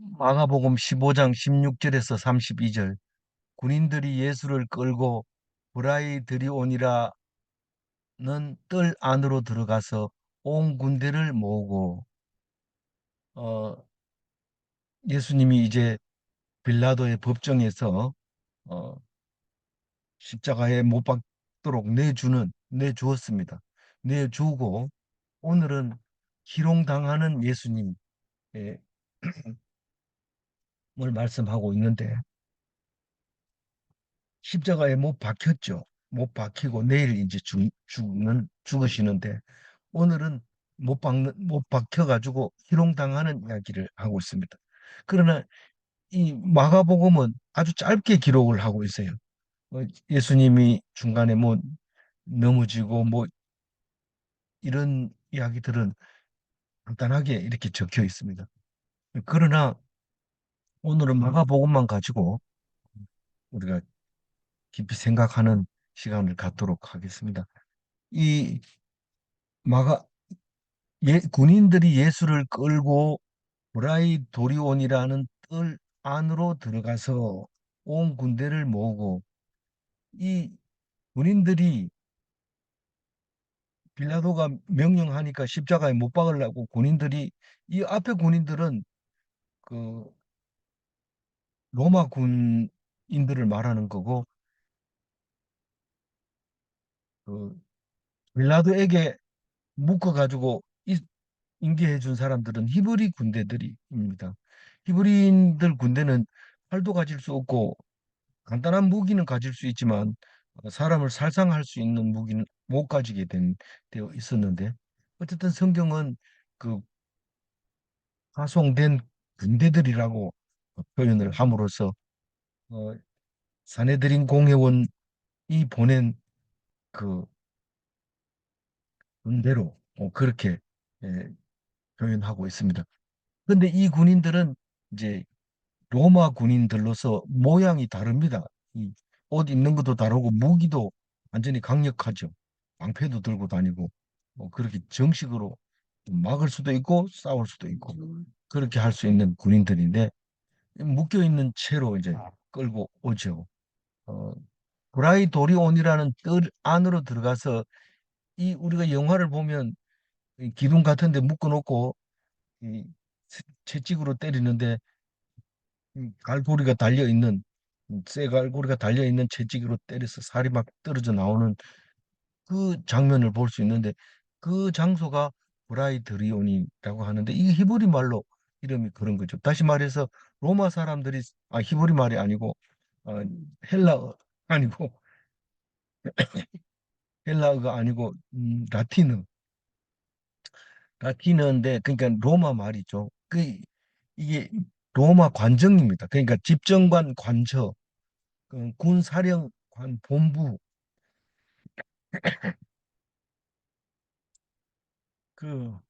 마가복음 15장 16절에서 32절. 군인들이 예수를 끌고 브라이 드리온이라는 뜰 안으로 들어가서 온 군대를 모으고, 어, 예수님이 이제 빌라도의 법정에서 어, 십자가에 못 박도록 내주었습니다. 내주고 오늘은 희롱당하는 예수님을 말씀하고 있는데, 십자가에 못 박혔죠. 못 박히고 내일 이제 죽으시는데, 오늘은 못 박혀가지고 희롱당하는 이야기를 하고 있습니다. 그러나 이 마가복음은 아주 짧게 기록을 하고 있어요. 예수님이 중간에 뭐 넘어지고 뭐 이런 이야기들은 간단하게 이렇게 적혀 있습니다. 그러나 오늘은 마가복음만 가지고 우리가 깊이 생각하는 시간을 갖도록 하겠습니다. 이 마가 군인들이 예수를 끌고 브라이 도리온이라는 뜰 안으로 들어가서 온 군대를 모으고, 이 군인들이 빌라도가 명령하니까 십자가에 못 박으려고 군인들이, 이 앞에 군인들은 그 로마 군인들을 말하는 거고, 그 빌라도에게 묶어가지고 인계해 준 사람들은 히브리 군대들입니다. 히브리인들 군대는 활도 가질 수 없고 간단한 무기는 가질 수 있지만 사람을 살상할 수 있는 무기는 못 가지게 되어 있었는데, 어쨌든 성경은 그 파송된 군대들이라고 표현을 함으로써 어, 사내들인 공회원이 보낸 그 군대로 그렇게 예, 표현하고 있습니다. 그런데 이 군인들은 이제 로마 군인들로서 모양이 다릅니다. 이 옷 입는 것도 다르고 무기도 완전히 강력하죠. 방패도 들고 다니고 그렇게 정식으로 막을 수도 있고 싸울 수도 있고 그렇게 할 수 있는 군인들인데, 묶여 있는 채로 이제 끌고 오죠. 어, 브라이도리온이라는 뜰 안으로 들어가서, 이 우리가 영화를 보면 이 기둥 같은 데 묶어 놓고 이 채찍으로 때리는데, 갈고리가 달려 있는 쇠 갈고리가 달려 있는 채찍으로 때려서 살이 막 떨어져 나오는 그 장면을 볼 수 있는데, 그 장소가 브라이드리온이라고 하는데, 이 히브리 말로 이름이 그런 거죠. 다시 말해서 로마 사람들이, 히브리 말이 아니고 어, 헬라어 아니고 헬라어가 아니고 라틴어인데, 그러니까 로마 말이죠. 이게 로마 관정입니다. 그러니까 집정관 관저, 군사령관 본부, 그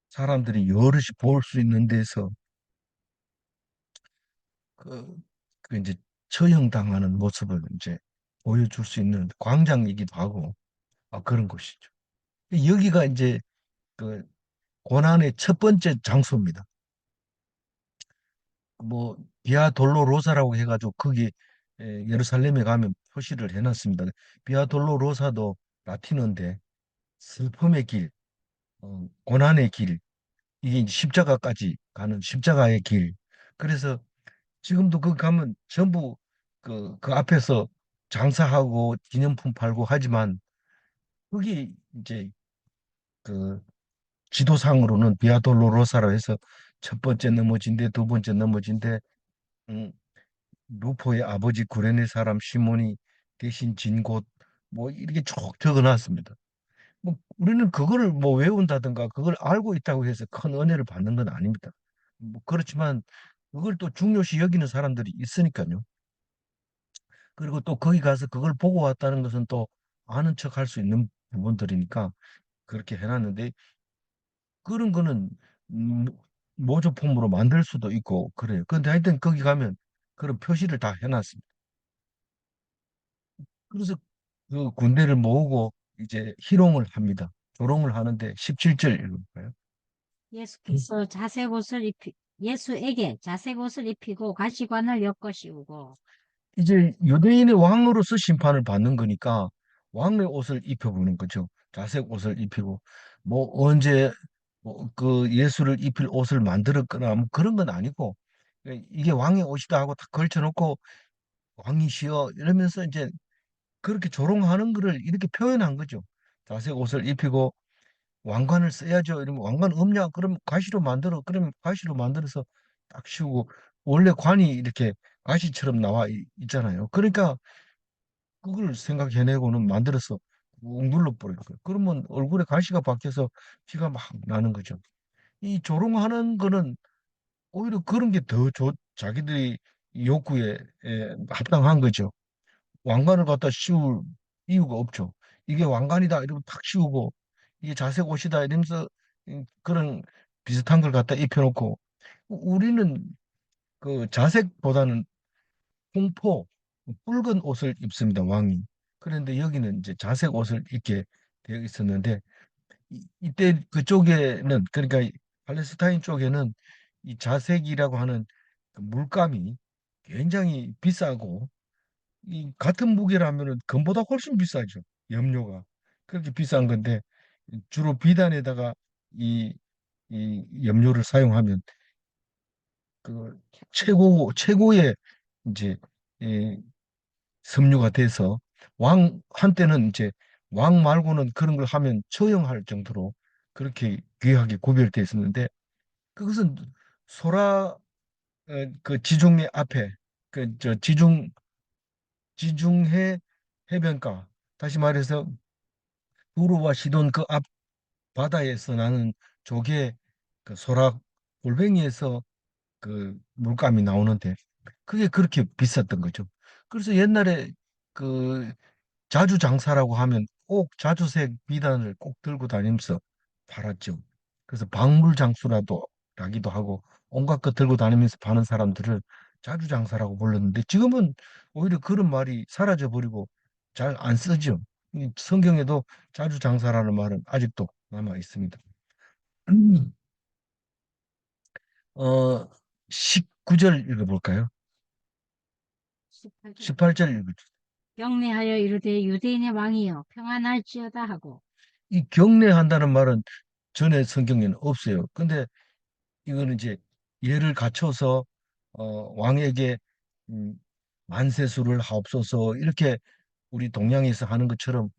사람들이 여럿이 볼 수 있는 데서 그, 그 이제 처형당하는 모습을 이제 보여줄 수 있는 광장이기도 하고 그런 곳이죠. 여기가 이제 그 고난의 첫 번째 장소입니다. 뭐 비아 돌로로사라고 해가지고 거기 예루살렘에 가면 표시를 해놨습니다. 비아 돌로로사도 라틴어인데 슬픔의 길, 고난의 길, 이게 이제 십자가까지 가는 십자가의 길. 그래서 지금도 그 가면 전부 그 앞에서 장사하고 기념품 팔고 하지만, 거기 이제 그 지도상으로는 비아 돌로로사로 해서 첫 번째 넘어진데, 두 번째 넘어진데, 음, 루포의 아버지 구레네 사람 시몬이 대신 진 곳, 뭐 이렇게 쭉 적어놨습니다. 뭐 우리는 그거를 뭐 외운다든가 그걸 알고 있다고 해서 큰 은혜를 받는 건 아닙니다. 뭐 그렇지만 그걸 또 중요시 여기는 사람들이 있으니까요. 그리고 또 거기 가서 그걸 보고 왔다는 것은 또 아는 척 할 수 있는 부분들이니까 그렇게 해놨는데, 그런 거는 음, 모조품으로 만들 수도 있고 그래요. 근데 하여튼 거기 가면 그런 표시를 다 해놨습니다. 그래서 그 군대를 모으고 이제 희롱을 합니다. 조롱을 하는데 17절 읽을까요? 예수께서 자색 옷을 예수에게 자색 옷을 입히고 가시관을 엮어 씌우고. 이제 유대인의 왕으로서 심판을 받는 거니까 왕의 옷을 입혀보는 거죠. 자색 옷을 입히고 뭐 언제 뭐그 예수를 입힐 옷을 만들었거나 뭐 그런 건 아니고 이게 왕의 옷이다 하고 딱 걸쳐놓고 왕이시여 이러면서 이제 그렇게 조롱하는 거를 이렇게 표현한 거죠. 자색 옷을 입히고 왕관을 써야죠. 이러면 왕관 없냐? 그럼 가시로 만들어. 그러면 가시로 만들어서 딱 씌우고 원래 관이 이렇게 가시처럼 나와 있잖아요. 그러니까 그걸 생각해내고는 만들어서 꾹 눌러버린 거예요. 그러면 얼굴에 가시가 박혀서 피가 막 나는 거죠. 이 조롱하는 거는 오히려 그런 게 더 자기들이 욕구에 합당한 거죠. 왕관을 갖다 씌울 이유가 없죠. 이게 왕관이다 이러면 탁 씌우고 이게 자색 옷이다 이러면서 그런 비슷한 걸 갖다 입혀놓고 우리는 그 자색보다는 홍포 붉은 옷을 입습니다 왕이. 그런데 여기는 이제 자색 옷을 입게 되어 있었는데 이때 그쪽에는 그러니까 이 팔레스타인 쪽에는 이 자색이라고 하는 그 물감이 굉장히 비싸고 이 같은 무게라면은 금보다 훨씬 비싸죠. 염료가 그렇게 비싼 건데 주로 비단에다가 이, 이 염료를 사용하면 그 최고의 이제 이 섬유가 돼서 왕 한때는 이제 왕 말고는 그런 걸 하면 처형할 정도로 그렇게 귀하게 구별되어 있었는데 그것은 소라 그 지중해 앞에 그 저 지중해 해변가 다시 말해서 두루와 시돈 그 앞 바다에서 나는 조개 그 소라 골뱅이에서 그 물감이 나오는데 그게 그렇게 비쌌던 거죠. 그래서 옛날에 그 자주 장사라고 하면 꼭 자주색 비단을 꼭 들고 다니면서 팔았죠. 그래서 박물 장수라도 라기도 하고 온갖 것 들고 다니면서 파는 사람들을 자주 장사라고 불렀는데 지금은 오히려 그런 말이 사라져 버리고 잘 안 쓰죠. 이 성경에도 자주 장사라는 말은 아직도 남아 있습니다. 어, 19절 읽어볼까요? 18절. 18절 읽어주세요. 경례하여 이르되 유대인의 왕이여 평안할지어다 하고. 이 경례한다는 말은 전에 성경에는 없어요. 근데 이거는 이제 예를 갖춰서 왕에게 음, 만세수를 하옵소서 이렇게 우리 동양에서 하는 것처럼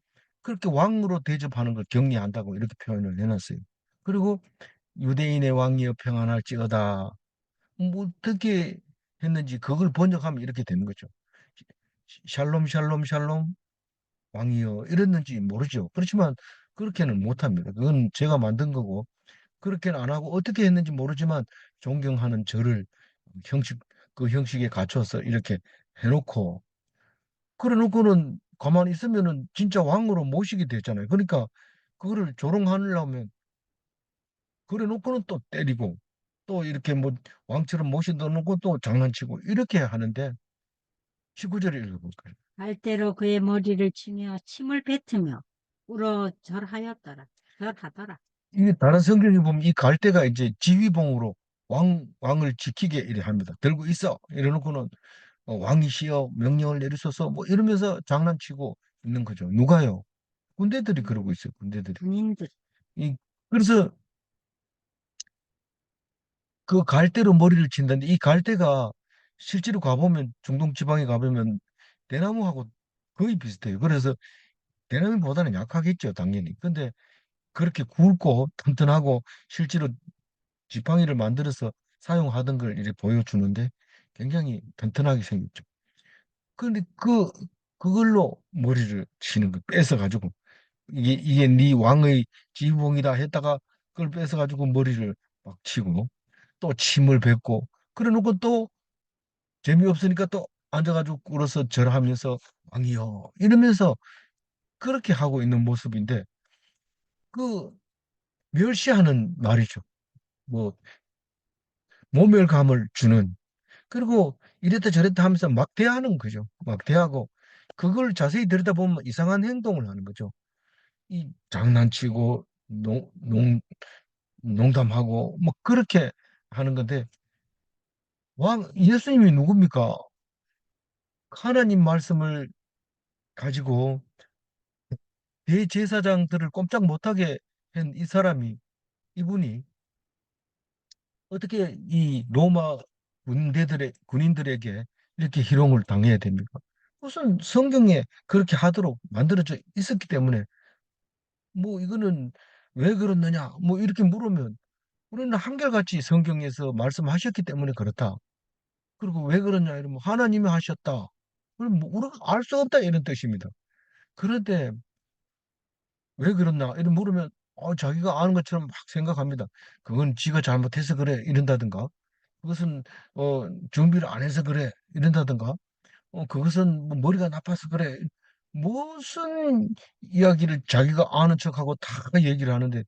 그렇게 왕으로 대접하는 걸 경례한다고 이렇게 표현을 해놨어요. 그리고 유대인의 왕이여 평안할지어다. 뭐 어떻게 했는지 그걸 번역하면 이렇게 되는 거죠. 샬롬 샬롬 샬롬 왕이여 이랬는지 모르죠. 그렇지만 그렇게는 못합니다. 그건 제가 만든 거고 그렇게는 안 하고 어떻게 했는지 모르지만 존경하는 저를 형식 그 형식에 갖춰서 이렇게 해놓고 그래 놓고는 가만히 있으면은 진짜 왕으로 모시게 되잖아요. 그러니까 그거를 조롱하려면 그래 놓고는 또 때리고 또 이렇게 뭐 왕처럼 모시다 놓고 또 장난치고 이렇게 하는데 19절에 읽어볼까요? 갈대로 그의 머리를 치며 침을 뱉으며 울어 절하더라. 이게 다른 성경에 보면 이 갈대가 이제 지휘봉으로 왕을 지키게 이래 합니다. 들고 있어. 이래 놓고는 왕이시여 명령을 내리소서 뭐 이러면서 장난치고 있는 거죠. 누가요? 군대들이 그러고 있어요. 군대들이. 군인들. 이 그래서 그 갈대로 머리를 친다는데 이 갈대가 실제로 가보면 중동 지방에 가보면 대나무하고 거의 비슷해요. 그래서 대나무보다는 약하겠죠, 당연히. 근데 그렇게 굵고 튼튼하고 실제로 지팡이를 만들어서 사용하던 걸 이렇게 보여주는데 굉장히 튼튼하게 생겼죠. 근데 그걸로 머리를 치는 거 뺏어가지고 이게 네 왕의 지붕이다 했다가 그걸 뺏어가지고 머리를 막 치고 또 침을 뱉고 그래 놓고 또 재미없으니까 또 앉아가지고 꿇어서 절하면서 왕이여 이러면서 그렇게 하고 있는 모습인데 그 멸시하는 말이죠. 뭐 모멸감을 주는 그리고 이랬다 저랬다 하면서 막 대하는 거죠. 막 대하고 그걸 자세히 들여다보면 이상한 행동을 하는 거죠. 이 장난치고 농담하고 뭐 그렇게 하는 건데 예수님이 누굽니까? 하나님 말씀을 가지고 대제사장들을 꼼짝 못하게 한 이 사람이, 이분이 어떻게 이 로마 군인들에게 이렇게 희롱을 당해야 됩니까? 무슨 성경에 그렇게 하도록 만들어져 있었기 때문에, 뭐 이거는 왜 그렇느냐 뭐 이렇게 물으면, 우리는 한결같이 성경에서 말씀하셨기 때문에 그렇다. 그리고 왜 그러냐 이러면 하나님이 하셨다. 그럼 뭐 우리가 알 수 없다 이런 뜻입니다. 그런데 왜 그렇나 이런 물으면 자기가 아는 것처럼 막 생각합니다. 그건 지가 잘못해서 그래 이런다든가, 그것은 준비를 안 해서 그래 이런다든가, 그것은 뭐 머리가 나빠서 그래, 무슨 이야기를 자기가 아는 척하고 다 얘기를 하는데,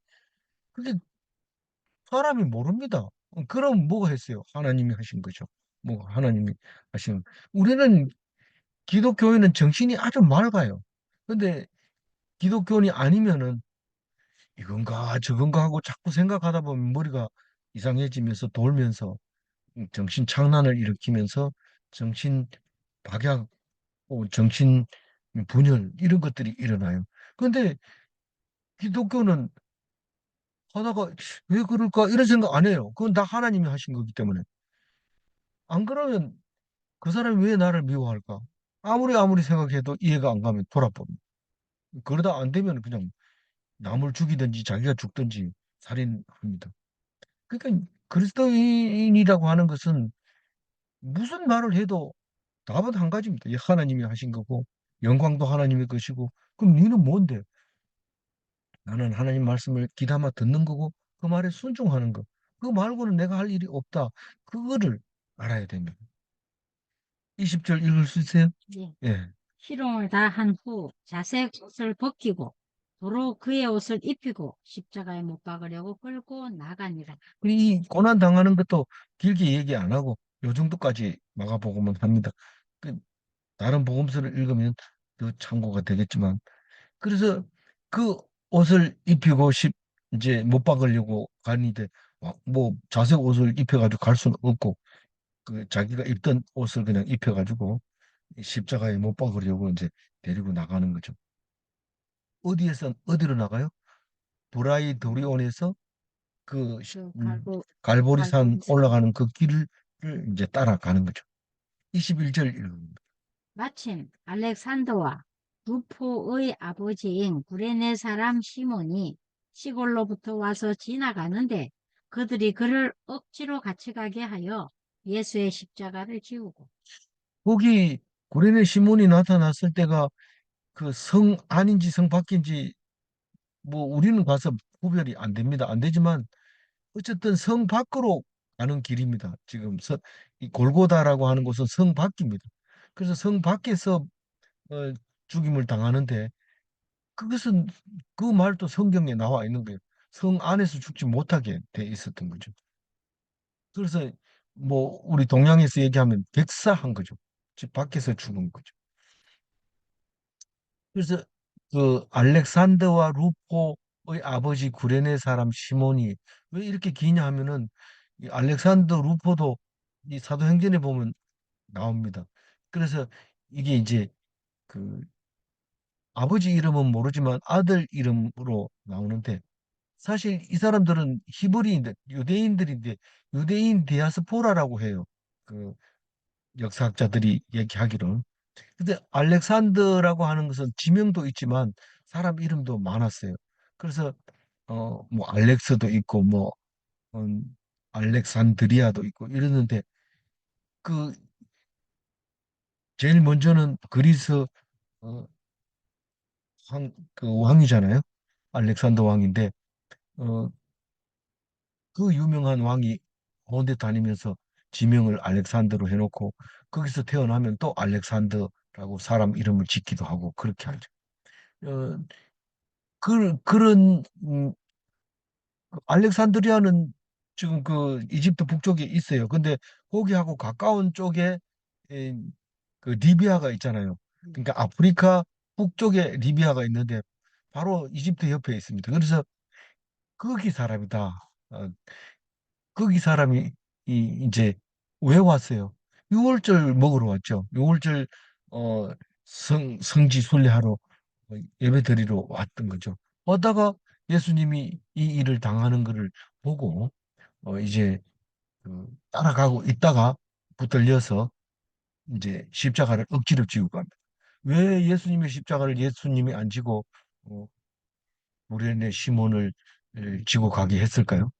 그게 사람이 모릅니다. 그럼 뭐가 했어요? 하나님이 하신 거죠. 뭐 하나님이 하신. 우리는 기독교인은 정신이 아주 맑아요. 근데 기독교인이 아니면은 이건가 저건가 하고 자꾸 생각하다 보면 머리가 이상해지면서 돌면서 정신 착란을 일으키면서 정신 박약, 정신 분열 이런 것들이 일어나요. 근데 기독교는 하다가 왜 그럴까 이런 생각 안 해요. 그건 다 하나님이 하신 거기 때문에. 안 그러면 그 사람이 왜 나를 미워할까? 아무리 생각해도 이해가 안 가면 돌아봅니다. 그러다 안 되면 그냥 남을 죽이든지 자기가 죽든지 살인합니다. 그러니까 그리스도인이라고 하는 것은 무슨 말을 해도 답은 한 가지입니다. 이 하나님이 하신 거고 영광도 하나님의 것이고, 그럼 너는 뭔데? 나는 하나님 말씀을 귀담아 듣는 거고 그 말에 순종하는 거. 그거 말고는 내가 할 일이 없다. 그거를 알아야 됩니다. 20절 읽을 수 있어요? 예. 예. 희롱을 다 한 후 자색 옷을 벗기고 도로 그의 옷을 입히고 십자가에 못 박으려고 끌고 나가니라. 이 고난 당하는 것도 길게 얘기 안 하고 요 정도까지 마가복음은 합니다. 그 다른 복음서를 읽으면 더 참고가 되겠지만, 그래서 그 옷을 입히고 이제 못 박으려고 가는데, 뭐 자색 옷을 입혀가지고 갈 수는 없고 그 자기가 입던 옷을 그냥 입혀가지고 이 십자가에 못 박으려고 이제 데리고 나가는 거죠. 어디로 나가요? 브라이도리온에서 그 그 갈보 갈보리산 갈보리산 올라가는 그 길을 이제 따라가는 거죠. 21절 읽습니다. 마침 알렉산더와 루포의 아버지인 구레네 사람 시몬이 시골로부터 와서 지나가는데 그들이 그를 억지로 같이 가게 하여 예수의 십자가를 지우고. 거기 구레네 시몬이 나타났을 때가 그 성 안인지 성 밖인지 뭐 우리는 가서 구별이 안 됩니다. 안 되지만 어쨌든 성 밖으로 가는 길입니다. 지금 이 골고다라고 하는 곳은 성 밖입니다. 그래서 성 밖에서 어, 죽임을 당하는데, 그것은 그 말도 성경에 나와 있는 거예요. 성 안에서 죽지 못하게 돼 있었던 거죠. 그래서 뭐 우리 동양에서 얘기하면 백사한 거죠. 집 밖에서 죽은 거죠. 그래서 그 알렉산더와 루포의 아버지 구레네 사람 시몬이 왜 이렇게 기냐 하면은, 이 알렉산더 루포도 이 사도행전에 보면 나옵니다. 그래서 이게 이제 그 아버지 이름은 모르지만 아들 이름으로 나오는데, 사실 이 사람들은 히브리인데 유대인들인데 유대인 디아스포라라고 해요. 그 역사학자들이 얘기하기로는. 근데 알렉산더라고 하는 것은 지명도 있지만 사람 이름도 많았어요. 그래서 뭐 알렉스도 있고 뭐 음, 알렉산드리아도 있고 이러는데, 그 제일 먼저는 그리스 어, 그 왕이잖아요. 알렉산더 왕인데 어, 그 유명한 왕이 온데 다니면서 지명을 알렉산더로 해놓고 거기서 태어나면 또 알렉산더라고 사람 이름을 짓기도 하고 그렇게 하죠. 어, 그런 알렉산드리아는 지금 그 이집트 북쪽에 있어요. 근데 거기하고 가까운 쪽에 에, 그 리비아가 있잖아요. 그러니까 아프리카 북쪽에 리비아가 있는데 바로 이집트 옆에 있습니다. 그래서 거기 사람이다. 거기 사람이 이제 왜 왔어요? 유월절 먹으러 왔죠. 유월절 어, 성지 순례하러 예배 드리러 왔던 거죠. 왔다가 예수님이 이 일을 당하는 것을 보고 이제 따라가고 있다가 붙들려서 이제 십자가를 억지로 지고 갑니다. 왜 예수님의 십자가를 예수님이 안 지고 어, 무리의 시몬을 지고 가게 했을까요?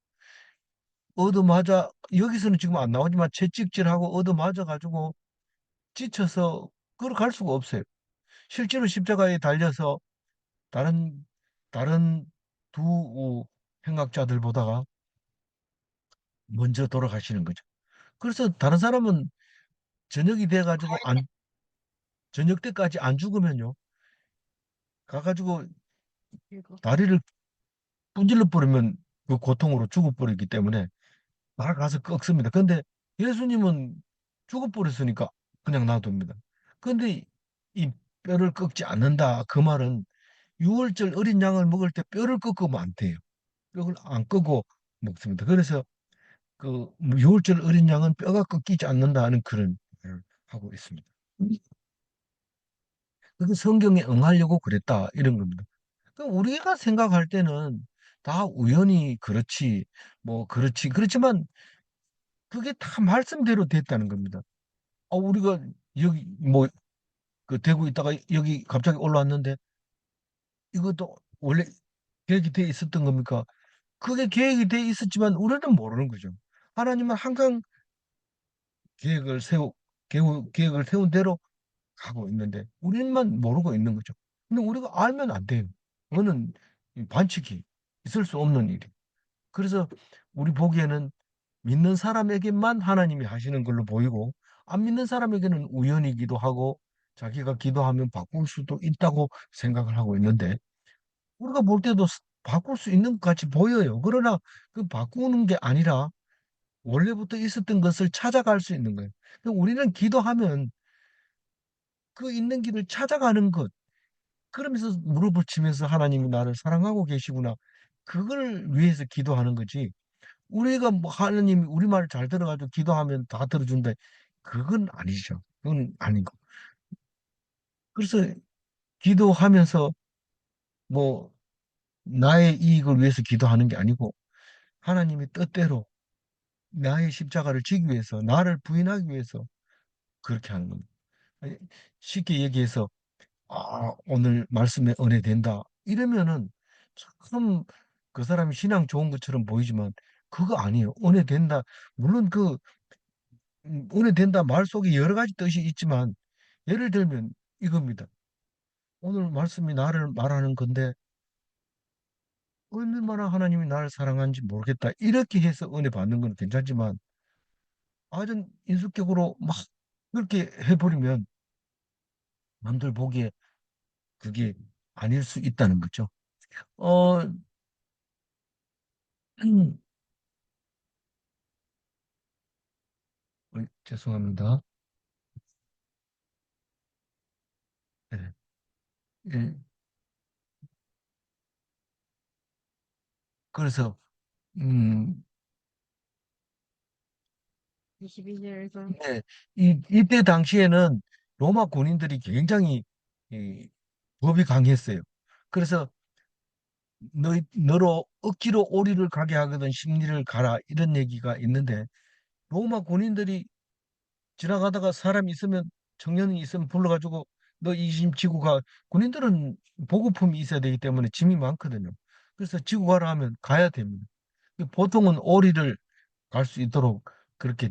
얻어맞아 여기서는 지금 안 나오지만 채찍질하고 얻어맞아 가지고 지쳐서 걸어갈 수가 없어요. 실제로 십자가에 달려서 다른 다른 두 행악자들보다가 먼저 돌아가시는 거죠. 그래서 다른 사람은 저녁이 돼 가지고 안 저녁 때까지 안 죽으면요. 가가지고 그리고 다리를 분질러 버리면 그 고통으로 죽어버리기 때문에 다 가서 꺾습니다. 근데 예수님은 죽어버렸으니까 그냥 놔둡니다. 근데 이 뼈를 꺾지 않는다. 그 말은 유월절 어린 양을 먹을 때 뼈를 꺾으면 안 돼요. 뼈를 안 꺾고 먹습니다. 그래서 그 유월절 어린 양은 뼈가 꺾이지 않는다는 그런 말을 하고 있습니다. 그게 성경에 응하려고 그랬다 이런 겁니다. 그러니까 우리가 생각할 때는 다 우연히 그렇지 뭐 그렇지 그렇지만 그게 다 말씀대로 됐다는 겁니다. 우리가 여기 뭐 그 대구 있다가 여기 갑자기 올라왔는데 이것도 원래 계획이 돼 있었던 겁니까? 그게 계획이 돼 있었지만 우리는 모르는 거죠. 하나님은 항상 계획을 세우 계획을 세운 대로 가고 있는데 우리만 모르고 있는 거죠. 근데 우리가 알면 안 돼요. 그거는 이 반칙이 있을 수 없는 일이. 그래서 우리 보기에는 믿는 사람에게만 하나님이 하시는 걸로 보이고 안 믿는 사람에게는 우연이기도 하고 자기가 기도하면 바꿀 수도 있다고 생각을 하고 있는데 우리가 볼 때도 바꿀 수 있는 것 같이 보여요. 그러나 그 바꾸는 게 아니라 원래부터 있었던 것을 찾아갈 수 있는 거예요. 우리는 기도하면 그 있는 길을 찾아가는 것, 그러면서 무릎을 치면서 하나님이 나를 사랑하고 계시구나. 그걸 위해서 기도하는 거지. 우리가 뭐 하나님이 우리 말을 잘 들어가지고 기도하면 다 들어준다. 그건 아니죠. 그건 아니고. 그래서 기도하면서 뭐 나의 이익을 위해서 기도하는 게 아니고 하나님의 뜻대로 나의 십자가를 지기 위해서 나를 부인하기 위해서 그렇게 하는 겁니다. 아니, 쉽게 얘기해서 오늘 말씀에 은혜 된다. 이러면은 참 그 사람이 신앙 좋은 것처럼 보이지만 그거 아니에요. 은혜 된다. 물론 그 은혜 된다 말 속에 여러 가지 뜻이 있지만 예를 들면 이겁니다. 오늘 말씀이 나를 말하는 건데 얼마나 하나님이 나를 사랑하는지 모르겠다. 이렇게 해서 은혜 받는 건 괜찮지만 아주 인수격으로 막 그렇게 해버리면 남들 보기에 그게 아닐 수 있다는 거죠. 어, 죄송합니다. 네. 예, 그래서 음, 22절에서 네, 이때 당시에는 로마 군인들이 굉장히 이, 법이 강했어요. 그래서 너로 억지로 오리를 가게 하거든 십리를 가라 이런 얘기가 있는데 로마 군인들이 지나가다가 사람 있으면 청년이 있으면 불러가지고 너 이 짐 지고 가. 군인들은 보급품이 있어야 되기 때문에 짐이 많거든요. 그래서 지고 가라 하면 가야 됩니다. 보통은 오리를 갈 수 있도록 그렇게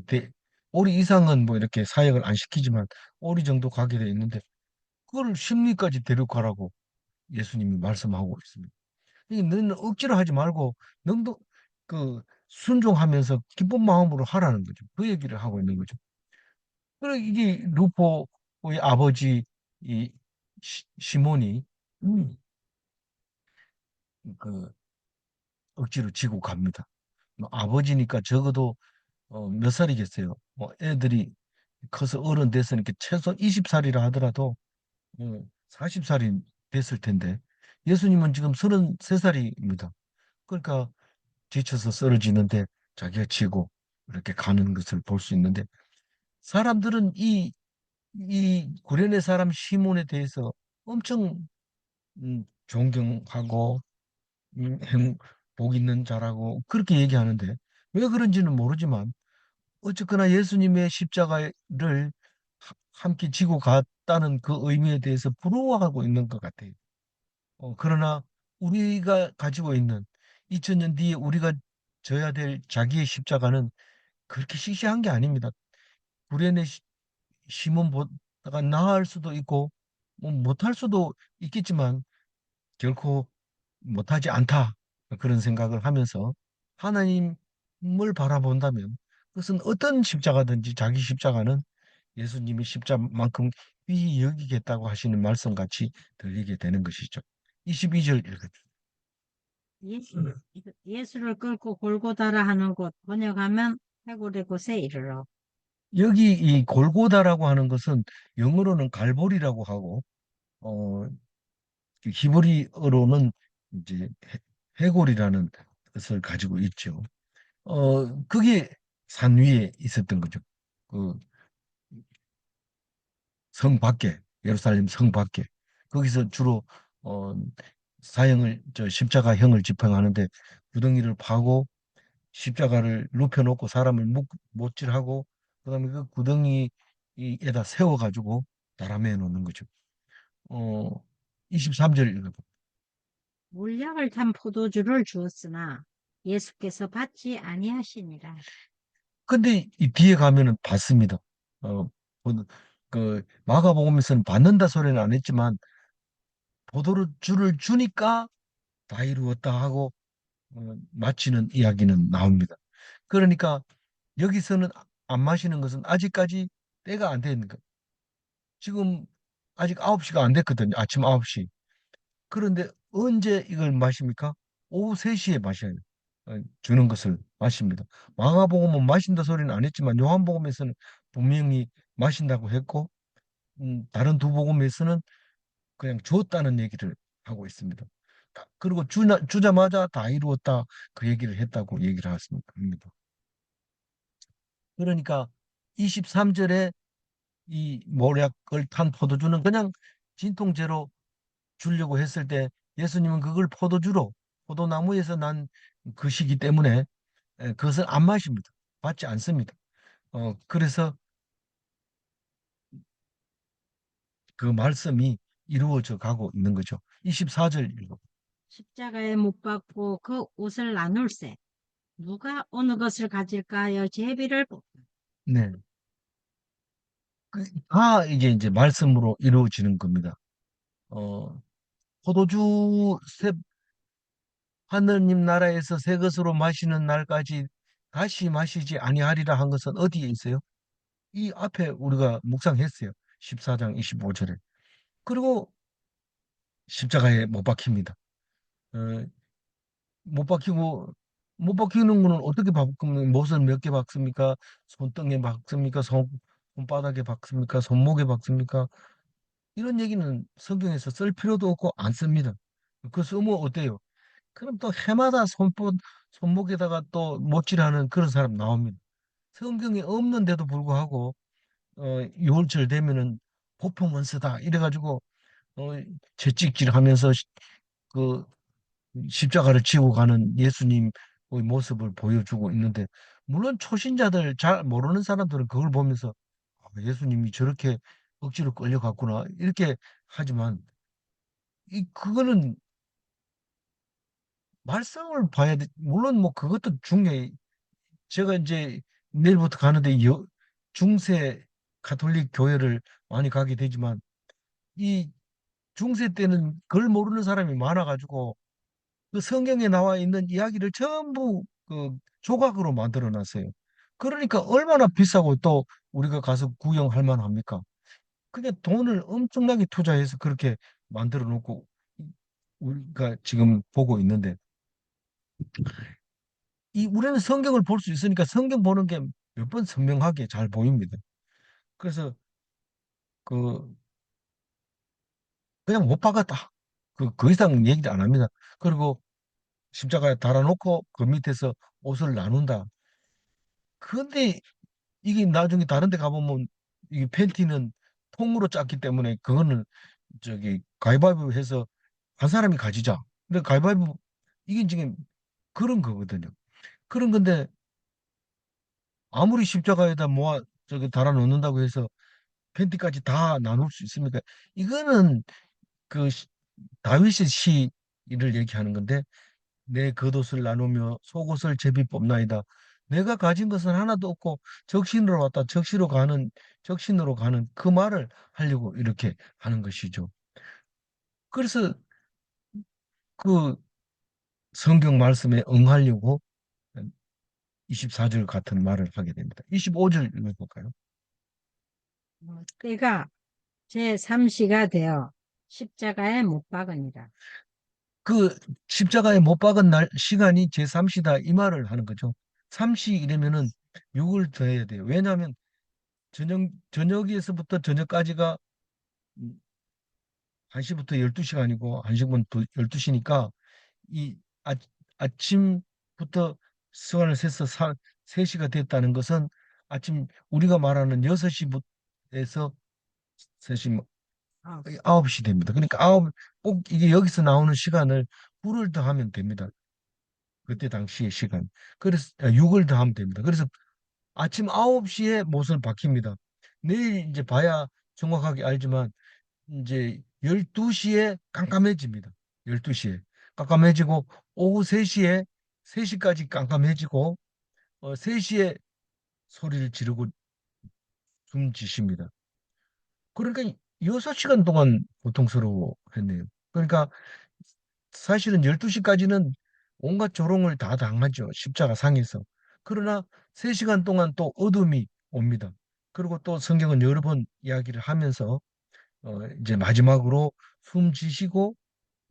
오리 이상은 뭐 이렇게 사역을 안 시키지만 오리 정도 가게 돼 있는데 그걸 십리까지 데려가라고 예수님이 말씀하고 있습니다. 너는 억지로 하지 말고 너도 그 순종하면서 기쁜 마음으로 하라는 거죠. 그 얘기를 하고 있는 거죠. 그래 이게 루포의 아버지 이 시몬이 음, 그 억지로 지고 갑니다. 뭐 아버지니까 적어도 몇 살이겠어요. 뭐 애들이 커서 어른 됐으니까 최소 20살이라 하더라도 40살이 됐을 텐데 예수님은 지금 33살입니다. 그러니까 지쳐서 쓰러지는데 자기가 지고 이렇게 가는 것을 볼 수 있는데 사람들은 이 구레네 사람 시몬에 대해서 엄청 존경하고 복 있는 자라고 그렇게 얘기하는데 왜 그런지는 모르지만 어쨌거나 예수님의 십자가를 함께 지고 갔다는 그 의미에 대해서 부러워하고 있는 것 같아요. 그러나 우리가 가지고 있는 2000년 뒤에 우리가 져야 될 자기의 십자가는 그렇게 시시한 게 아닙니다. 구레네 시몬보다가 나을 수도 있고 뭐 못할 수도 있겠지만 결코 못하지 않다. 그런 생각을 하면서 하나님을 바라본다면 그것은 어떤 십자가든지 자기 십자가는 예수님이 십자만큼 귀히 여기겠다고 하시는 말씀 같이 들리게 되는 것이죠. 22절 읽어주세요. 예수, 예수를 끌고 골고다라 하는 곳 번역하면 해골의 곳에 이르러. 여기 이 골고다라고 하는 것은 영어로는 갈보리라고 하고 어, 그 히브리어로는 이제 해골이라는 뜻을 가지고 있죠. 그게 산 위에 있었던 거죠. 그 성 밖에, 예루살렘 성 밖에. 거기서 주로 어, 십자가형을 집행하는데 구덩이를 파고 십자가를 눕혀놓고 사람을 못질하고 그다음에 그 구덩이에다 세워가지고 달아매 놓는 거죠. 어, 23절 읽어봐. 물약을 탄 포도주를 주었으나 예수께서 받지 아니하시니라. 근데 이 뒤에 가면은 받습니다. 어, 그 마가복음에서는 받는다 소리는 안 했지만 포도주를 주니까 다 이루었다 하고 마치는 이야기는 나옵니다. 그러니까 여기서는 안 마시는 것은 아직까지 때가 안 되는 거. 지금 아직 9시가 안 됐거든요. 아침 9시. 그런데 언제 이걸 마십니까? 오후 3시에 마셔요. 주는 것을 마십니다. 마가복음은 마신다 소리는 안 했지만 요한복음에서는 분명히 마신다고 했고 다른 두 복음에서는 그냥 주었다는 얘기를 하고 있습니다. 그리고 주자마자 다 이루었다 그 얘기를 했다고 얘기를 합니다. 그러니까 23절에 이 모략을 탄 포도주는 그냥 진통제로 주려고 했을 때 예수님은 그걸 포도주로 포도나무에서 난 것이기 때문에 그것을 안 마십니다. 받지 않습니다. 그래서 그 말씀이 이루어져 가고 있는 거죠. 24절 읽어. 십자가에 못 박고 그 옷을 나눌세. 누가 어느 것을 가질까 하여 제비를 뽑 네. 다 이게 이제 말씀으로 이루어지는 겁니다. 어, 포도주 하느님 나라에서 새 것으로 마시는 날까지 다시 마시지 아니하리라 한 것은 어디에 있어요? 이 앞에 우리가 묵상했어요. 14장 25절에. 그리고 십자가에 못 박힙니다. 어, 못 박히고 못 박히는 거는 어떻게 박으면 못을 몇 개 박습니까? 손등에 박습니까? 손바닥에 박습니까? 손목에 박습니까? 이런 얘기는 성경에서 쓸 필요도 없고 안 씁니다. 그 쓰면 어때요? 그럼 또 해마다 손목에다가 또 못질하는 그런 사람 나옵니다. 성경에 없는데도 불구하고 6월절 되면은 퍼포먼스다 이래가지고 어, 채찍질하면서 그 십자가를 지고 가는 예수님의 모습을 보여주고 있는데 물론 초신자들 잘 모르는 사람들은 그걸 보면서 예수님이 저렇게 억지로 끌려갔구나 이렇게 하지만 이 그거는 말씀을 봐야 돼. 물론 뭐 그것도 중요해. 제가 이제 내일부터 가는데 중세 가톨릭 교회를 많이 가게 되지만 이 중세 때는 그걸 모르는 사람이 많아가지고 그 성경에 나와 있는 이야기를 전부 그 조각으로 만들어 놨어요. 그러니까 얼마나 비싸고 또 우리가 가서 구경할 만합니까? 그게 돈을 엄청나게 투자해서 그렇게 만들어 놓고 우리가 지금 보고 있는데 이 우리는 성경을 볼 수 있으니까 성경 보는 게 몇 번 선명하게 잘 보입니다. 그래서 그 그냥 못 박았다. 그 이상 얘기 안 합니다. 그리고 십자가에 달아놓고 그 밑에서 옷을 나눈다. 그런데 이게 나중에 다른 데 가보면 이 팬티는 통으로 짰기 때문에 그거는 저기 가위바위보 해서 한 사람이 가지자. 근데 가위바위보 이게 지금 그런 거거든요. 그런 건데 아무리 십자가에다 모아 저기 달아 놓는다고 해서 팬티까지 다 나눌 수 있습니까? 이거는 그 다윗의 시를 얘기하는 건데 내 겉옷을 나누며 속옷을 제비 뽑나이다. 내가 가진 것은 하나도 없고 적신으로 왔다 적신으로 가는 그 말을 하려고 이렇게 하는 것이죠. 그래서 그 성경 말씀에 응하려고 24절 같은 말을 하게 됩니다. 25절 읽어볼까요? 때가 제3시가 되어 십자가에 못 박으니라. 그 십자가에 못 박은 날 시간이 제3시다 이 말을 하는 거죠. 3시 이러면은 6을 더해야 돼요. 왜냐하면 저녁에서부터 저녁까지가 1시부터 12시가 아니고 1시부터 12시니까 이 아침부터 시간을 세서 3시가 됐다는 것은 아침 우리가 말하는 6시부터 3시 아, 9시 됩니다. 그러니까 꼭 이게 여기서 나오는 시간을 9를 더하면 됩니다. 그때 당시의 시간. 그래서 6을 더하면 됩니다. 그래서 아침 9시에 못을 박힙니다. 내일 이제 봐야 정확하게 알지만 이제 12시에 깜깜해집니다. 12시에 깜깜해지고 오후 3시에 3시까지 깜깜해지고 3시에 소리를 지르고 숨지십니다. 그러니까 6시간 동안 고통스러워했네요. 그러니까 사실은 12시까지는 온갖 조롱을 다 당하죠. 십자가 상에서. 그러나 3시간 동안 또 어둠이 옵니다. 그리고 또 성경은 여러 번 이야기를 하면서 이제 마지막으로 숨지시고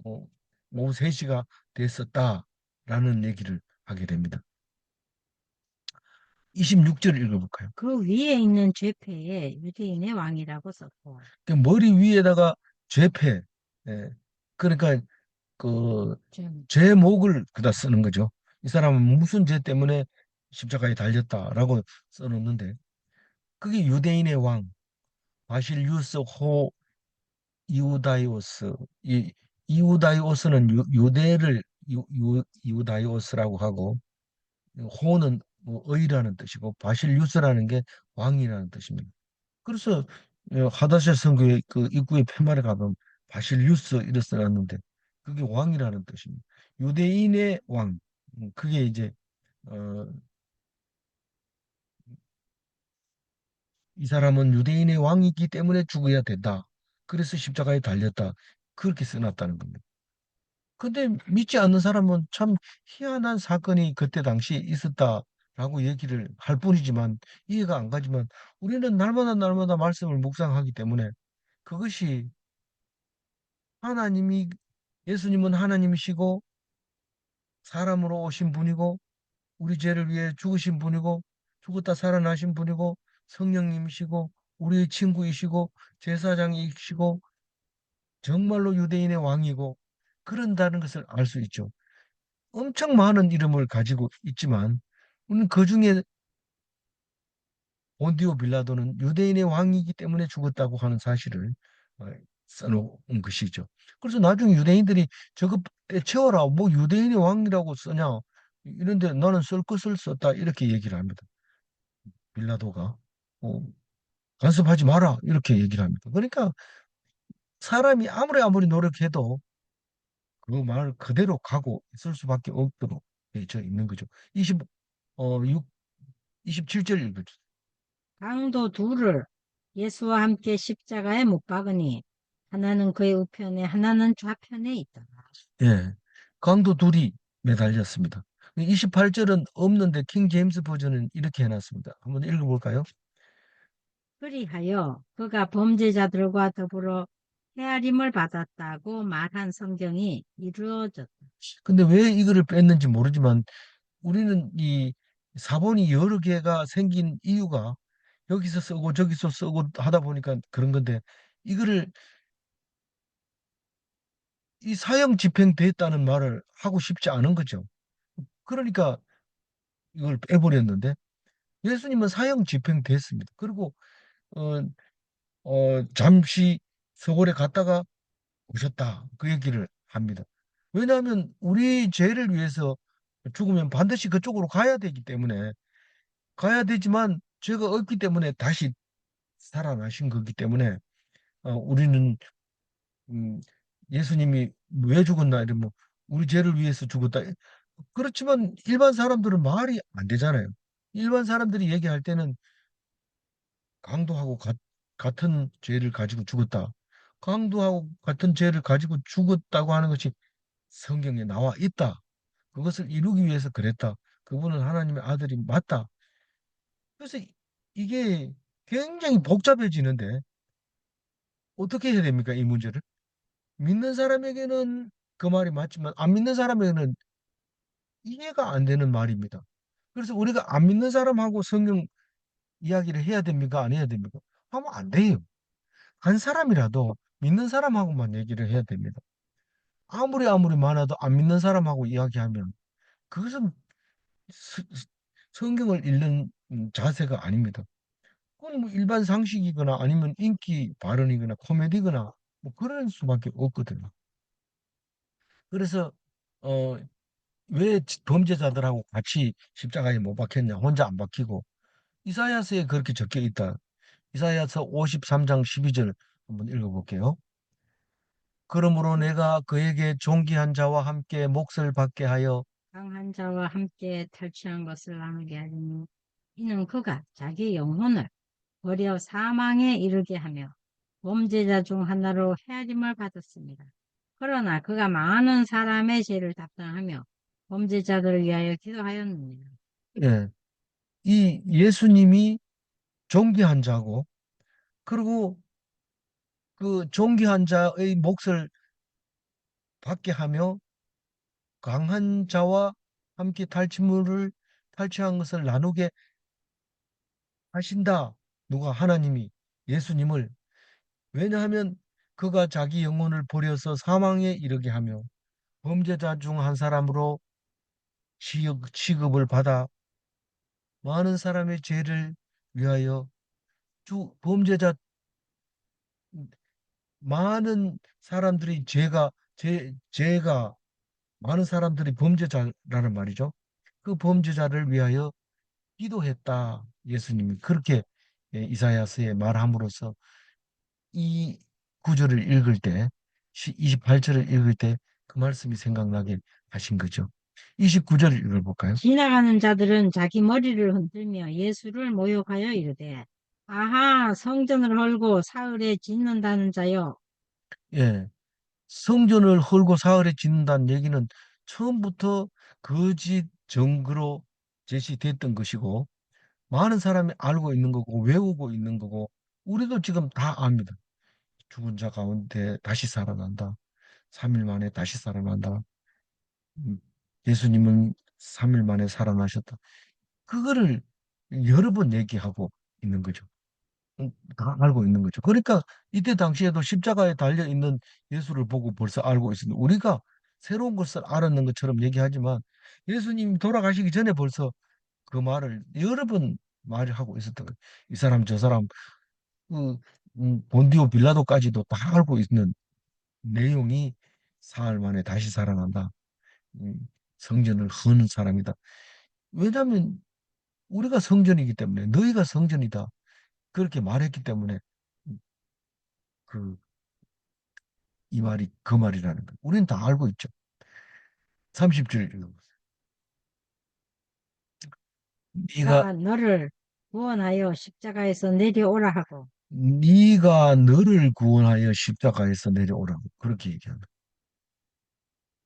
어, 오후 3시가 됐었다라는 얘기를 하게 됩니다. 26절 읽어볼까요? 그 위에 있는 죄패에 유대인의 왕이라고 썼고, 그 머리 위에다가 죄패, 예. 그러니까 그 좀, 제목을 그다 쓰는 거죠. 이 사람은 무슨 죄 때문에 십자가에 달렸다라고 써놓는데 그게 유대인의 왕 바실리우스 호 이우다이오스 이 이우다이오스는 유대를 이우다이오스라고 하고 호는 뭐 의라는 뜻이고 바실리우스라는 게 왕이라는 뜻입니다. 그래서 하다샤 성교의 그 입구에 페마에 가면 바실리우스 이렇게 써놨는데 그게 왕이라는 뜻입니다. 유대인의 왕. 그게 이제 어, 이 사람은 유대인의 왕이기 때문에 죽어야 된다. 그래서 십자가에 달렸다. 그렇게 써놨다는 겁니다. 근데 믿지 않는 사람은 참 희한한 사건이 그때 당시에 있었다라고 얘기를 할 뿐이지만 이해가 안 가지만 우리는 날마다 날마다 말씀을 묵상하기 때문에 그것이 하나님이 예수님은 하나님이시고 사람으로 오신 분이고 우리 죄를 위해 죽으신 분이고 죽었다 살아나신 분이고 성령님이시고 우리의 친구이시고 제사장이시고 정말로 유대인의 왕이고 그런다는 것을 알 수 있죠. 엄청 많은 이름을 가지고 있지만 우리는 그중에 본디오 빌라도는 유대인의 왕이기 때문에 죽었다고 하는 사실을 어, 써놓은 것이죠. 그래서 나중에 유대인들이 저거 떼채워라. 뭐 유대인의 왕이라고 쓰냐. 이런데 나는 쓸 것을 썼다. 이렇게 얘기를 합니다. 빌라도가. 간섭하지 마라. 이렇게 얘기를 합니다. 그러니까 사람이 아무리 노력해도 그 말 그대로 가고 있을 수밖에 없도록 되어 있는 거죠. 6, 27절 읽어주세요. 강도 둘을 예수와 함께 십자가에 못 박으니, 하나는 그의 우편에, 하나는 좌편에 있더라. 예. 강도 둘이 매달렸습니다. 28절은 없는데 킹 제임스 버전은 이렇게 해놨습니다. 한번 읽어볼까요? 그리하여 그가 범죄자들과 더불어 헤아림을 받았다고 말한 성경이 이루어졌다. 근데 왜 이거를 뺐는지 모르지만 우리는 이 사본이 여러 개가 생긴 이유가 여기서 쓰고 저기서 쓰고 하다 보니까 그런 건데 이거를 이 사형 집행됐다는 말을 하고 싶지 않은 거죠. 그러니까 이걸 빼버렸는데 예수님은 사형 집행됐습니다. 그리고 어, 잠시 서울에 갔다가 오셨다. 그 얘기를 합니다. 왜냐하면 우리 죄를 위해서 죽으면 반드시 그쪽으로 가야 되기 때문에 가야 되지만 죄가 없기 때문에 다시 살아나신 거기 때문에 우리는 음, 예수님이 왜 죽었나 이러면 우리 죄를 위해서 죽었다. 그렇지만 일반 사람들은 말이 안 되잖아요. 일반 사람들이 얘기할 때는 강도하고 같은 죄를 가지고 죽었다. 강도하고 같은 죄를 가지고 죽었다고 하는 것이 성경에 나와 있다. 그것을 이루기 위해서 그랬다. 그분은 하나님의 아들이 맞다. 그래서 이게 굉장히 복잡해지는데 어떻게 해야 됩니까? 이 문제를. 믿는 사람에게는 그 말이 맞지만 안 믿는 사람에게는 이해가 안 되는 말입니다. 그래서 우리가 안 믿는 사람하고 성경 이야기를 해야 됩니까? 안 해야 됩니까? 하면 안 돼요. 한 사람이라도 믿는 사람하고만 얘기를 해야 됩니다. 아무리 많아도 안 믿는 사람하고 이야기하면 그것은 성경을 읽는 자세가 아닙니다. 그건 뭐 일반 상식이거나 아니면 인기 발언이거나 코미디거나 뭐 그럴 수밖에 없거든요. 그래서 어, 왜 범죄자들하고 같이 십자가에 못 박혔냐? 혼자 안 박히고 이사야서에 그렇게 적혀 있다. 이사야서 53장 12절 한번 읽어볼게요. 그러므로 내가 그에게 존귀한 자와 함께 몫을 받게 하여 강한 자와 함께 탈취한 것을 나누게 하리니 이는 그가 자기 영혼을 버려 사망에 이르게 하며 범죄자 중 하나로 헤아림을 받았습니다. 그러나 그가 많은 사람의 죄를 담당하며 범죄자들을 위하여 기도하였느니라. 예, 이 예수님이 존귀한 자고 그리고 그 존귀한 자의 몫을 받게 하며 강한 자와 함께 탈취물을 탈취한 것을 나누게 하신다. 누가 하나님이 예수님을 왜냐하면 그가 자기 영혼을 버려서 사망에 이르게 하며 범죄자 중 한 사람으로 취급을 받아 많은 사람의 죄를 위하여 범죄자 많은 사람들이 죄가 많은 사람들이 범죄자라는 말이죠. 그 범죄자를 위하여 기도했다. 예수님이 그렇게 이사야서에 말함으로써 이 구절을 읽을 때 28절을 읽을 때 그 말씀이 생각나게 하신 거죠. 29절을 읽어볼까요? 지나가는 자들은 자기 머리를 흔들며 예수를 모욕하여 이르되 아하 성전을 헐고 사흘에 짓는다는 자여. 예. 성전을 헐고 사흘에 짓는다는 얘기는 처음부터 거짓 증거로 제시됐던 것이고 많은 사람이 알고 있는 거고 외우고 있는 거고 우리도 지금 다 압니다. 죽은 자 가운데 다시 살아난다. 3일 만에 다시 살아난다. 음, 예수님은 3일 만에 살아나셨다. 그거를 여러 번 얘기하고 있는 거죠. 다 알고 있는 거죠. 그러니까 이때 당시에도 십자가에 달려 있는 예수를 보고 벌써 알고 있습니다. 우리가 새로운 것을 알았는 것처럼 얘기하지만 예수님이 돌아가시기 전에 벌써 그 말을 여러 번 말하고 있었던 거예요. 이 사람 저 사람 그 본디오 빌라도까지도 다 알고 있는 내용이 사흘 만에 다시 살아난다. 음, 성전을 허는 사람이다. 왜냐하면 우리가 성전이기 때문에 너희가 성전이다. 그렇게 말했기 때문에 그 이 말이 그 말이라는 거. 우리는 다 알고 있죠. 30절 읽어보세요. 네가 가 너를 구원하여 십자가에서 내려오라 하고 네가 너를 구원하여 십자가에서 내려오라고 그렇게 얘기합니다.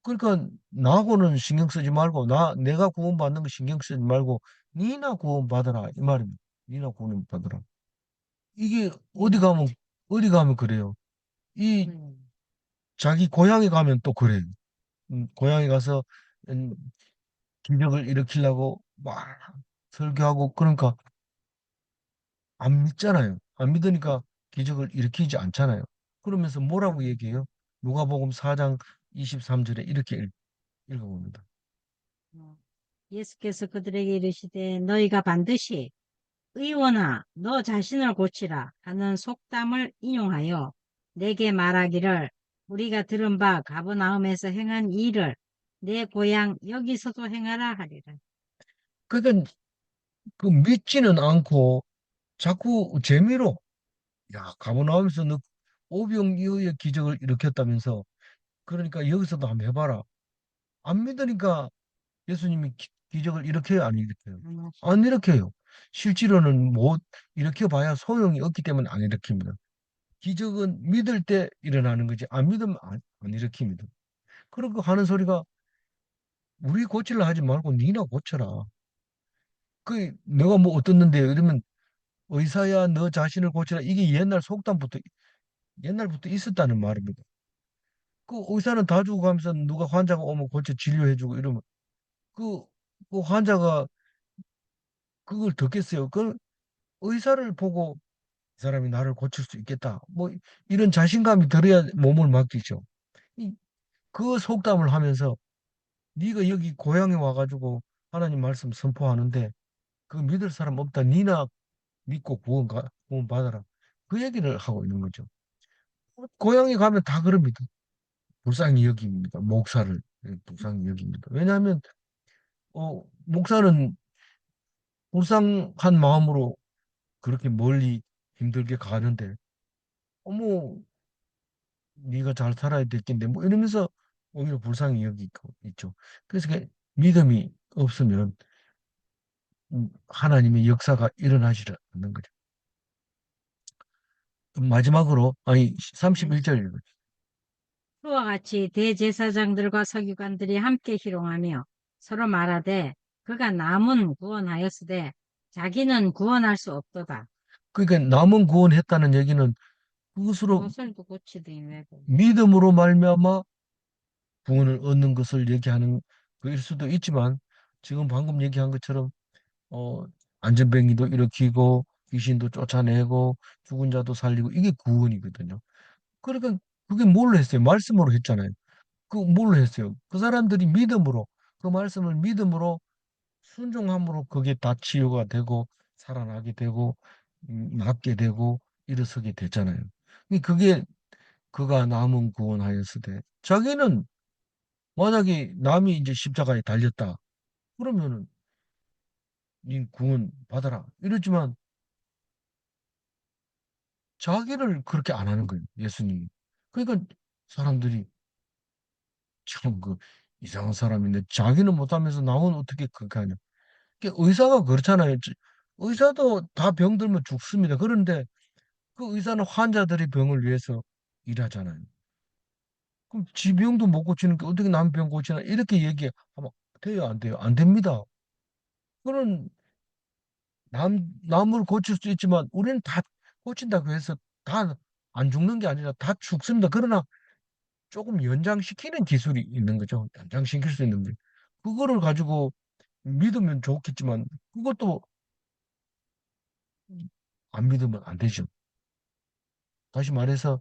그러니까 나하고는 신경 쓰지 말고 내가 구원받는 거 신경 쓰지 말고 니나 구원받아라 이 말입니다. 니나 구원받아라. 이게 내가 어디 가면 그래요. 이 음, 자기 고향에 가면 또 그래요. 고향에 가서 음, 기적을 일으키려고 막 설교하고 그러니까 안 믿잖아요. 안 믿으니까 기적을 일으키지 않잖아요. 그러면서 뭐라고 얘기해요? 누가복음 4장 23절에 이렇게 읽어봅니다. 어, 예수께서 그들에게 이르시되 너희가 반드시 의원아, 너 자신을 고치라 하는 속담을 인용하여 내게 말하기를 우리가 들은 바 가버나움에서 행한 이 일을 내 고향 여기서도 행하라 하리라. 그러니까 그 믿지는 않고 자꾸 재미로 야 가버나움에서 너 오병이어의 기적을 일으켰다면서 그러니까 여기서도 한번 해봐라. 안 믿으니까 예수님이 기적을 일으켜요, 안 일으켜요? 안 일으켜요. 실제로는 못 일으켜 봐야 소용이 없기 때문에 안 일으킵니다. 기적은 믿을 때 일어나는 거지 안 믿으면 안 일으킵니다. 그러고 하는 소리가 우리 고치려 하지 말고 니나 고쳐라. 그 내가 뭐 어떻는데 이러면 의사야 너 자신을 고쳐라. 이게 옛날부터 있었다는 말입니다. 그 의사는 다 주고 가면서 누가 환자가 오면 고쳐 진료해주고 이러면 그, 그 환자가 그걸 듣겠어요. 그 의사를 보고 이 사람이 나를 고칠 수 있겠다. 뭐 이런 자신감이 들어야 몸을 맡기죠. 이- 그 속담을 하면서 네가 여기 고향에 와가지고 하나님 말씀 선포하는데 그 믿을 사람 없다. 니나 믿고 구원 받아라. 그 얘기를 하고 있는 거죠. 고향에 가면 다 그럽니다. 불쌍히 여깁니다. 목사를 불쌍히 여깁니다. 왜냐하면 목사는 불쌍한 마음으로 그렇게 멀리 힘들게 가는데 어머 네가 잘 살아야 될 텐데 뭐 이러면서 오히려 불쌍히 여기고 있죠. 그래서 믿음이 없으면 하나님의 역사가 일어나지를 않는 거죠. 그럼 마지막으로 아니 네. 31절 읽어요. 그와 같이 대제사장들과 서기관들이 함께 희롱하며 서로 말하되 그가 남은 구원하였으되 자기는 구원할 수 없도다. 그러니까 남은 구원했다는 얘기는 그것으로 무엇을도 고치더니 왜고. 믿음으로 말미암아 구원을 얻는 것을 얘기하는 그일 수도 있지만 지금 방금 얘기한 것처럼 어, 안전뱅이도 일으키고 귀신도 쫓아내고 죽은 자도 살리고 이게 구원이거든요. 그러니까 그게 뭘로 했어요? 말씀으로 했잖아요. 그 뭘로 했어요? 그 사람들이 믿음으로 그 말씀을 믿음으로 순종함으로 그게 다 치유가 되고 살아나게 되고 낫게 되고 일어서게 됐잖아요. 그게 그가 남은 구원하였으되 자기는 만약에 남이 이제 십자가에 달렸다 그러면은 네 구원 받아라 이러지만 자기를 그렇게 안 하는 거예요. 예수님이. 그러니까 사람들이 참 그 이상한 사람인데 자기는 못하면서 나는 어떻게 그렇게 하냐. 의사가 그렇잖아요. 의사도 다 병들면 죽습니다. 그런데 그 의사는 환자들의 병을 위해서 일하잖아요. 그럼 지 병도 못 고치는 게 어떻게 남 병 고치나 이렇게 얘기하면 돼요, 안 돼요? 안 됩니다. 그런 남을 고칠 수 있지만 우리는 다 고친다고 해서 다 안 죽는 게 아니라 다 죽습니다. 그러나 조금 연장시키는 기술이 있는 거죠. 연장시킬 수 있는 게. 그거를 가지고 믿으면 좋겠지만 그것도 안 믿으면 안 되죠. 다시 말해서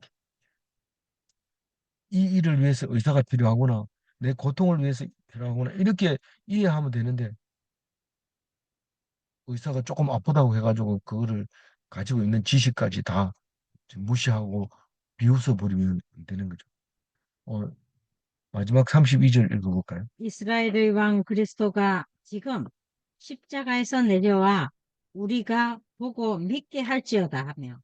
이 일을 위해서 의사가 필요하구나. 내 고통을 위해서 필요하구나. 이렇게 이해하면 되는데 의사가 조금 아프다고 해가지고 그거를 가지고 있는 지식까지 다 무시하고 비웃어 버리면 안 되는 거죠. 어, 마지막 32절 읽어볼까요? 이스라엘의 왕 그리스도가 지금 십자가에서 내려와 우리가 보고 믿게 할지어다 하며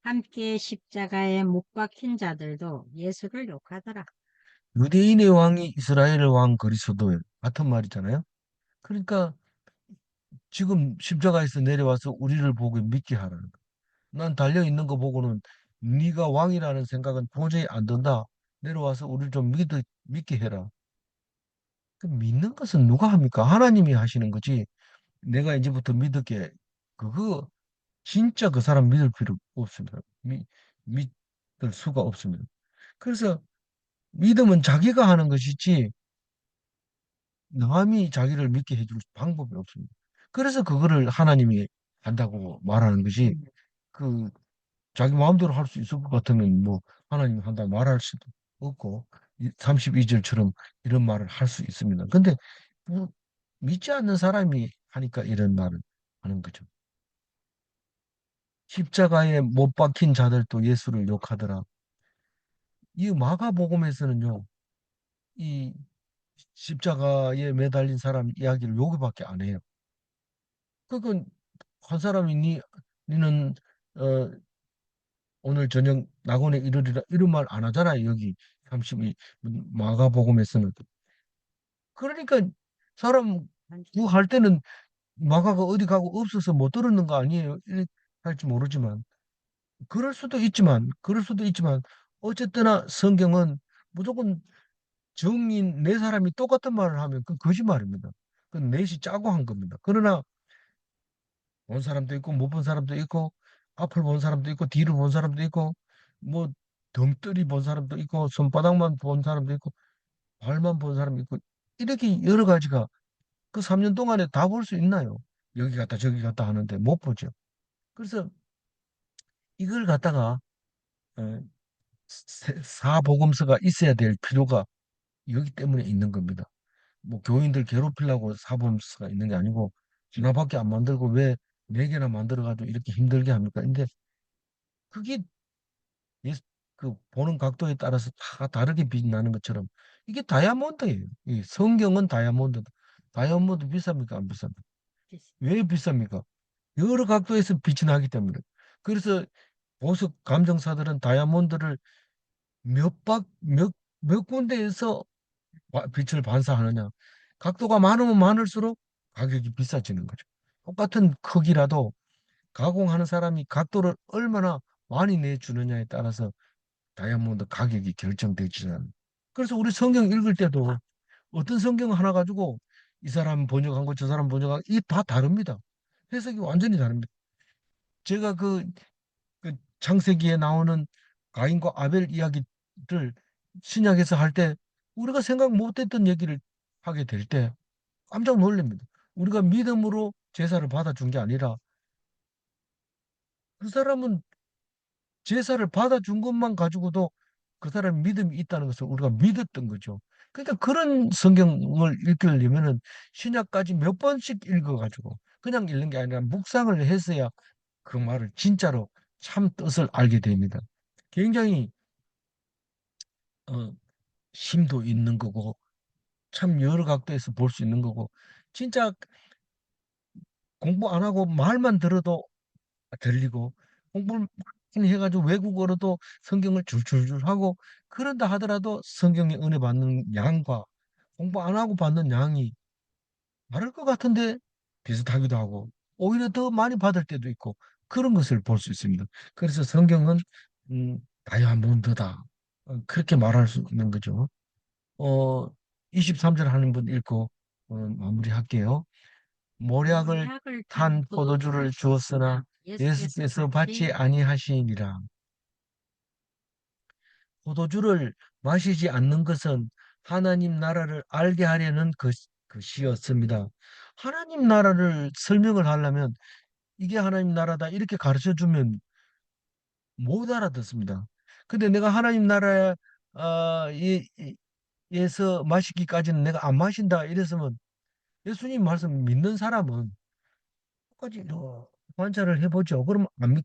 함께 십자가에 못 박힌 자들도 예수를 욕하더라. 유대인의 왕이 이스라엘의 왕 그리스도예요. 같은 말이잖아요. 그러니까 지금 십자가에서 내려와서 우리를 보고 믿게 하라는 거예요. 난 달려 있는 거 보고는 네가 왕이라는 생각은 도저히 안 든다. 내려와서 우리를 좀 믿게 해라. 그 믿는 것은 누가 합니까? 하나님이 하시는 거지. 내가 이제부터 믿을게. 그거 진짜 그 사람 믿을 필요 없습니다. 믿을 수가 없습니다. 그래서 믿음은 자기가 하는 것이지 남이 자기를 믿게 해줄 방법이 없습니다. 그래서 그거를 하나님이 한다고 말하는 것이 그 자기 마음대로 할 수 있을 것 같으면 뭐 하나님이 한다 말할 수도 없고 32절처럼 이런 말을 할 수 있습니다. 근데 뭐 믿지 않는 사람이 하니까 이런 말을 하는 거죠. 십자가에 못 박힌 자들도 예수를 욕하더라. 이 마가복음에서는요, 이 십자가에 매달린 사람 이야기를 여기밖에 안 해요. 그건 한 사람이 니는 어, 오늘 저녁 낙원에 이르리라 이런 말 안 하잖아요. 여기 32 마가복음에서는. 그러니까 사람 구할 때는 마가가 어디 가고 없어서 못 들었는 거 아니에요. 이렇게 할지 모르지만 그럴 수도 있지만 어쨌거나 성경은 무조건 증인 네 사람이 똑같은 말을 하면 그건 거짓말입니다. 그건 넷이 짜고 한 겁니다. 그러나 본 사람도 있고 못 본 사람도 있고 앞을 본 사람도 있고 뒤를 본 사람도 있고 뭐 덩뜰이 본 사람도 있고 손바닥만 본 사람도 있고 발만 본 사람도 있고 이렇게 여러 가지가 그 3년 동안에 다 볼 수 있나요? 여기 갔다 저기 갔다 하는데 못 보죠. 그래서 이걸 갖다가 어, 사복음서가 있어야 될 필요가 여기 때문에 있는 겁니다. 뭐 교인들 괴롭히려고 사복음서가 있는 게 아니고 하나밖에 안 만들고 왜 네 개나 만들어가지고 이렇게 힘들게 합니까? 근데 그게 그 보는 각도에 따라서 다 다르게 빛나는 것처럼 이게 다이아몬드예요. 이 성경은 다이아몬드다. 다이아몬드 비쌉니까? 안 비쌉니까? 왜 비쌉니까? 여러 각도에서 빛이 나기 때문에. 그래서 보석 감정사들은 다이아몬드를 몇 군데에서 빛을 반사하느냐. 각도가 많으면 많을수록 가격이 비싸지는 거죠. 똑같은 크기라도 가공하는 사람이 각도를 얼마나 많이 내주느냐에 따라서 다이아몬드 가격이 결정되지는. 그래서 우리 성경 읽을 때도 어떤 성경 하나 가지고 이 사람 번역한 거, 저 사람 번역한 거, 이게 다 다릅니다. 해석이 완전히 다릅니다. 제가 그 창세기에 나오는 가인과 아벨 이야기를 신약에서 할 때 우리가 생각 못했던 얘기를 하게 될 때 깜짝 놀랍니다. 우리가 믿음으로 제사를 받아준 게 아니라 그 사람은 제사를 받아준 것만 가지고도 그 사람 믿음이 있다는 것을 우리가 믿었던 거죠. 그러니까 그런 성경을 읽으려면은 신약까지 몇 번씩 읽어가지고 그냥 읽는 게 아니라 묵상을 했어야 그 말을 진짜로 참 뜻을 알게 됩니다. 굉장히 어, 심도 있는 거고 참 여러 각도에서 볼 수 있는 거고 진짜 공부 안 하고 말만 들어도 들리고 공부를 많이 해가지고 외국어로도 성경을 줄줄줄 하고 그런다 하더라도 성경의 은혜 받는 양과 공부 안 하고 받는 양이 다를 것 같은데 비슷하기도 하고 오히려 더 많이 받을 때도 있고 그런 것을 볼 수 있습니다. 그래서 성경은 다이아몬드다. 그렇게 말할 수 있는 거죠. 어, 23절 하는 분 읽고 마무리할게요. 모략을 모략을 탄 탄 포도주를 주었으나 예수께서 받지 아니하시니라. 포도주를 마시지 않는 것은 하나님 나라를 알게 하려는 것이었습니다. 하나님 나라를 설명을 하려면 이게 하나님 나라다 이렇게 가르쳐 주면 못 알아듣습니다. 근데 내가 하나님 나라에 에서 마시기까지는 내가 안 마신다 이랬으면 예수님 말씀 믿는 사람은 끝까지 관찰을 해보죠. 그럼 안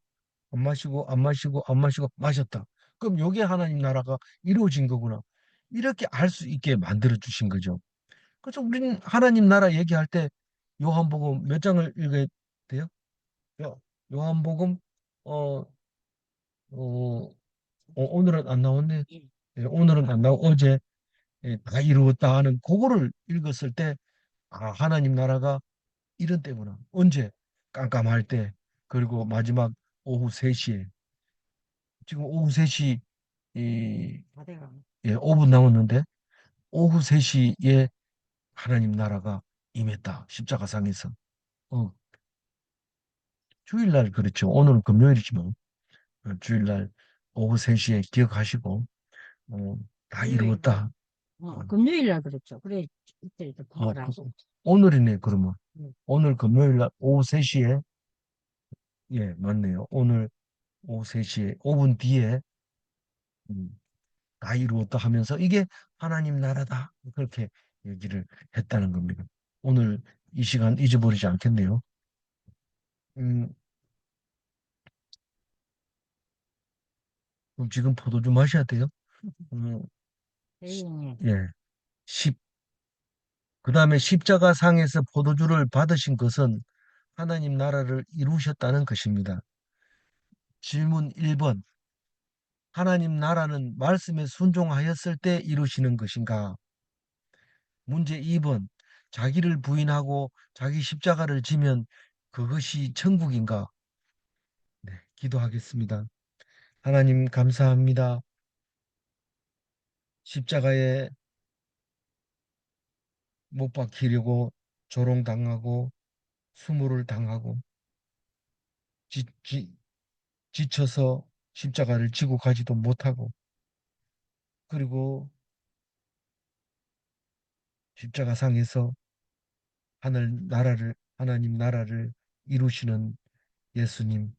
마시고 안 마시고 안 마시고 마셨다. 그럼 요게 하나님 나라가 이루어진 거구나. 이렇게 알 수 있게 만들어 주신 거죠. 그래서 우리는 하나님 나라 얘기할 때 요한복음 몇 장을 읽어야 돼요? 요한복음 어, 어, 오늘은 안 나왔네. 예, 오늘은 안 나오고 어제 다 이루었다 하는 그거를 읽었을 때 하나님 나라가 이런 때구나. 언제? 깜깜할 때. 그리고 마지막 오후 3시에. 지금 오후 3시 이, 예, 5분 남았는데 오후 3시에 하나님 나라가 임했다. 십자가상에서. 어, 주일날 그렇죠. 오늘은 금요일이지만 주일날 오후 3시에 기억하시고 어, 다 이루었다. 금요일 날 그랬죠. 그래, 이때도 보라. 오늘이네 그러면. 오늘 금요일날 오후 3시에 예, 맞네요. 오늘 오후 3시에 5분 뒤에 음, 다 이루었다 하면서 이게 하나님 나라다. 그렇게 얘기를 했다는 겁니다. 오늘 이 시간 잊어버리지 않겠네요. 음, 그럼 지금 포도주 마셔야 돼요? 음, 시- 예. 예. 그다음에 십자가 상에서 포도주를 받으신 것은 하나님 나라를 이루셨다는 것입니다. 질문 1번. 하나님 나라는 말씀에 순종하였을 때 이루시는 것인가? 문제 2번. 자기를 부인하고 자기 십자가를 지면 그것이 천국인가? 네, 기도하겠습니다. 하나님 감사합니다. 십자가에 못 박히려고 조롱당하고 수모를 당하고 지, 지, 지쳐서 십자가를 지고 가지도 못하고 그리고 십자가상에서 하나님 나라를 이루시는 예수님,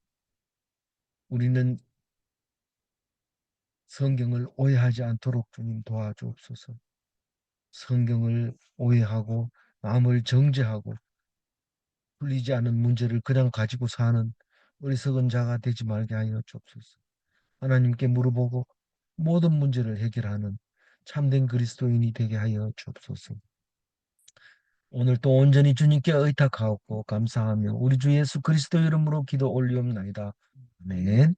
우리는 성경을 오해하지 않도록 주님 도와주옵소서. 성경을 오해하고 마음을 정죄하고 풀리지 않은 문제를 그냥 가지고 사는 어리석은 자가 되지 말게 하여 주옵소서. 하나님께 물어보고 모든 문제를 해결하는 참된 그리스도인이 되게 하여 주옵소서. 오늘 또 온전히 주님께 의탁하옵고 감사하며 우리 주 예수 그리스도 이름으로 기도 올리옵나이다. 아멘.